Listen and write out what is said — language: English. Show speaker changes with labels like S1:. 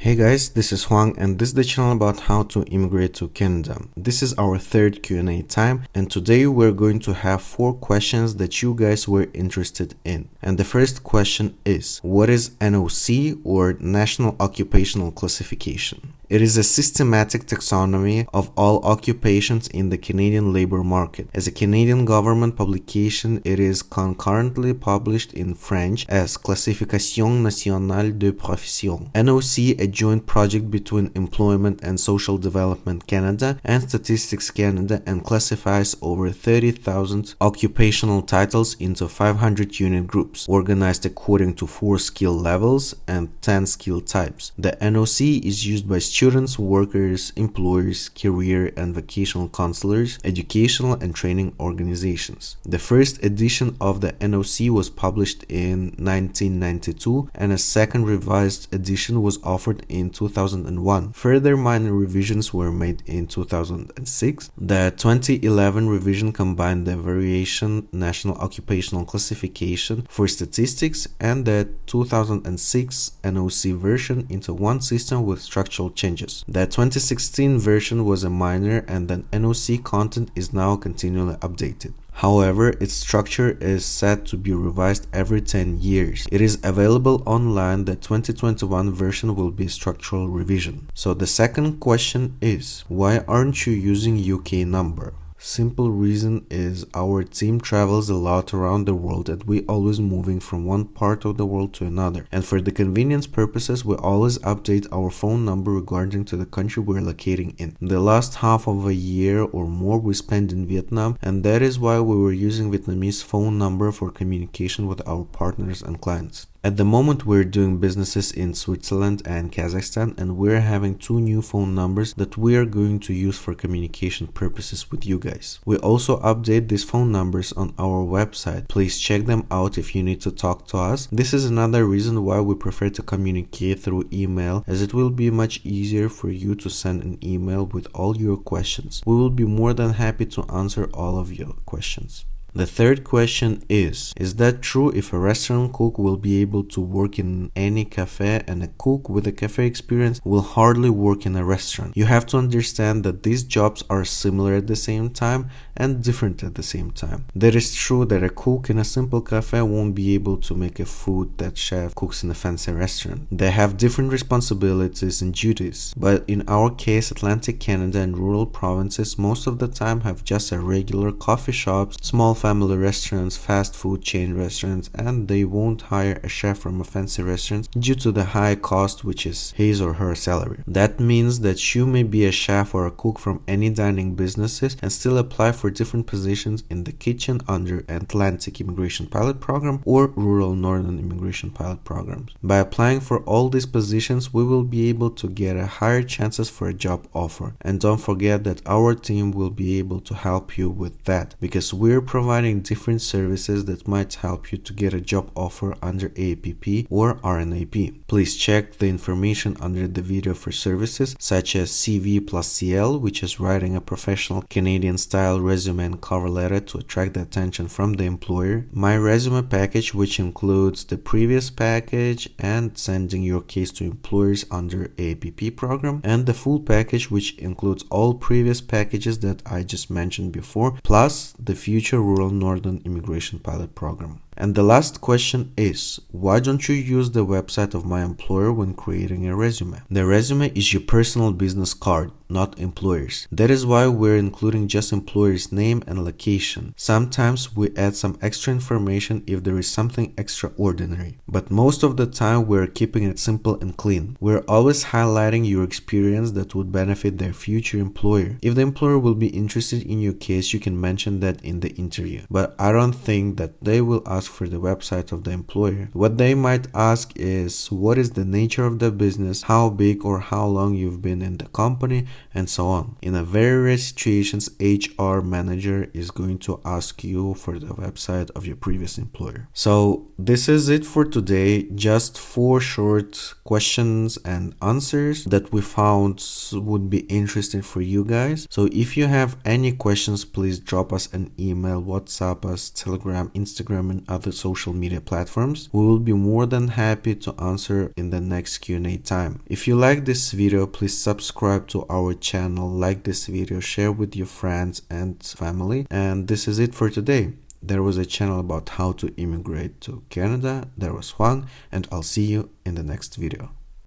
S1: Hey guys, this is Huang and this is the channel about how to immigrate to Canada. This is our third Q&A time and today we're going to have 4 questions that you guys were interested in. And the first question is, what is NOC or National Occupational Classification? It is a systematic taxonomy of all occupations in the Canadian labor market. As a Canadian government publication, it is concurrently published in French as Classification Nationale de Profession. NOC, a joint project between Employment and Social Development Canada and Statistics Canada, and classifies over 30,000 occupational titles into 500 unit groups, organized according to 4 skill levels and 10 skill types. The NOC is used by students, workers, employers, career and vocational counselors, educational and training organizations. The first edition of the NOC was published in 1992 and a second revised edition was offered in 2001. Further minor revisions were made in 2006. The 2011 revision combined the variation National Occupational Classification for statistics and the 2006 NOC version into one system with structural changes. The 2016 version was a minor and the NOC content is now continually updated. However, its structure is set to be revised every 10 years. It is available online. The 2021 version will be structural revision. So the second question is, why aren't you using UK number? Simple reason is our team travels a lot around the world and we always moving from one part of the world to another, and for the convenience purposes we always update our phone number regarding to the country we're locating in. The last half of a year or more we spent in Vietnam, and that is why we were using Vietnamese phone number for communication with our partners and clients. At the moment we're doing businesses in Switzerland and Kazakhstan, and we're having 2 new phone numbers that we are going to use for communication purposes with you guys. We also update these phone numbers on our website. Please check them out if you need to talk to us. This is another reason why we prefer to communicate through email, as it will be much easier for you to send an email with all your questions. We will be more than happy to answer all of your questions. The third question is that true if a restaurant cook will be able to work in any cafe and a cook with a cafe experience will hardly work in a restaurant? You have to understand that these jobs are similar at the same time and different at the same time. That is true that a cook in a simple cafe won't be able to make a food that chef cooks in a fancy restaurant. They have different responsibilities and duties, but in our case, Atlantic Canada and rural provinces most of the time have just a regular coffee shops, small family restaurants, fast food chain restaurants, and they won't hire a chef from a fancy restaurant due to the high cost which is his or her salary. That means that you may be a chef or a cook from any dining businesses and still apply for different positions in the kitchen under Atlantic Immigration Pilot Program or Rural Northern Immigration Pilot Programs. By applying for all these positions, we will be able to get a higher chances for a job offer. And don't forget that our team will be able to help you with that, because we're providing different services that might help you to get a job offer under AIPP or RNIP. Please check the information under the video for services such as CV plus CL, which is writing a professional Canadian style resume and cover letter to attract the attention from the employer, my resume package, which includes the previous package and sending your case to employers under AIPP program, and the full package, which includes all previous packages that I just mentioned before, plus the future Rural Northern Immigration Pilot Program. And the last question is, why don't you use the website of my employer when creating a resume? The resume is your personal business card, not employers. That is why we're including just employer's name and location. Sometimes we add some extra information if there is something extraordinary, but most of the time we're keeping it simple and clean. We're always highlighting your experience that would benefit their future employer. If the employer will be interested in your case, you can mention that in the interview, but I don't think that they will ask for the website of the employer. What they might ask is, what is the nature of the business, how big or how long you've been in the company, and so on. In a very rare situations, HR manager is going to ask you for the website of your previous employer. So this is it for today. Just 4 short questions and answers that we found would be interesting for you guys. So if you have any questions, please drop us an email, WhatsApp us, Telegram, Instagram, and other social media platforms, we will be more than happy to answer in the next Q&A time. If you like this video, please subscribe to our channel, like this video, share with your friends and family. And this is it for today. There was a channel about how to immigrate to Canada. There was Juan, and I'll see you in the next video.